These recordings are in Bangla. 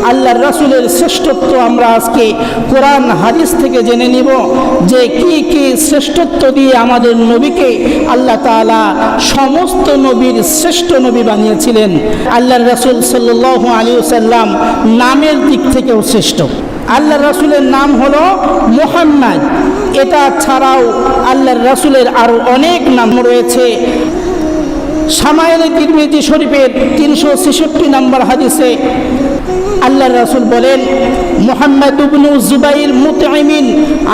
আল্লাহর রাসূলের শ্রেষ্ঠত্ব আমরা আজকে কোরআন হাদিস থেকে জেনে নিব যে কি কি শ্রেষ্ঠত্ব দিয়ে আমাদের নবীকে আল্লাহ তাআলা সমস্ত নবীর শ্রেষ্ঠ নবী বানিয়েছিলেন। আল্লাহর রাসূল সাল্লাল্লাহু আলাইহি ওয়াসাল্লাম নামের দিক থেকেও শ্রেষ্ঠ। আল্লাহর রাসূলের নাম হলো মুহাম্মদ। এটা ছাড়াও আল্লাহর রাসূলের আরও অনেক নাম রয়েছে। শামাইলে তিরমিজি শরীফের 366 নম্বর হাদিসে আল্লাহর রাসূল বলেন, মুহাম্মদ ইবনে জুবাইর মুতঈমিন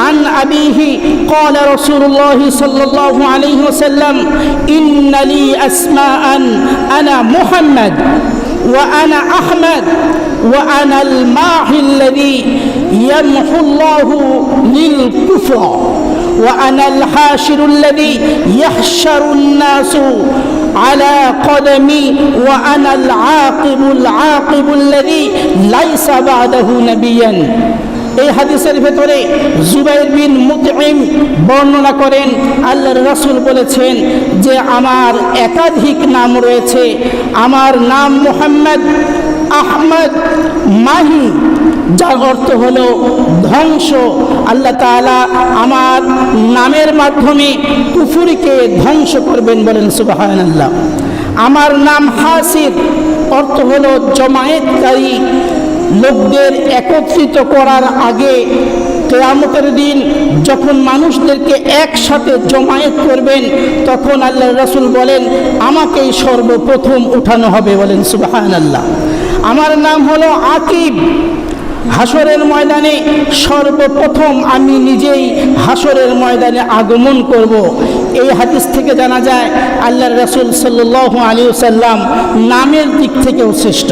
আন আবিহি ক্বালা রাসূলুল্লাহ সাল্লাল্লাহু আলাইহি ওয়াসাল্লাম ইন্না লি আসমাআন আনা মুহাম্মদ ওয়া আনা আহমদ ওয়া আনা আল মাহি আল্লাযী ইয়ামহু আল্লাহু লিল কুফর ওয়া আনা আল হাশিরু আল্লাযী ইয়াহশারু الناس على قدمي وأنا العاقب الذي ليس بعده نبيا। এই হাদিসের ভেতরে জুবাইর বিন মুতঈম বর্ণনা করেন আল্লাহর রাসূল বলেছেন যে আমার একাধিক নাম রয়েছে। আমার নাম মুহাম্মদ, আহমদ, মাহি, যার অর্থ হলো ধ্বংস। আল্লাহ তাআলা আমার নামের মাধ্যমে কুফরিকে ধ্বংস করবেন, বলেন সুবহানাল্লাহ। আমার নাম হাসির, অর্থ হলো জমায়েতকারী। লোকদের একত্রিত করার আগে কিয়ামতের দিন যখন মানুষদেরকে একসাথে জমায়েত করবেন তখন আল্লাহর রাসূল বলেন আমাকেই সর্বপ্রথম উঠানো হবে, বলেন সুবহানাল্লাহ। আমার নাম হলো আকিব। হাসরের ময়দানে সর্বপ্রথম আমি নিজেই হাসরের ময়দানে আগমন করব। এই হাদিস থেকে জানা যায় আল্লাহর রাসূল সাল্লাল্লাহু আলাইহি ওয়াসাল্লাম নামের দিক থেকেও শ্রেষ্ঠ।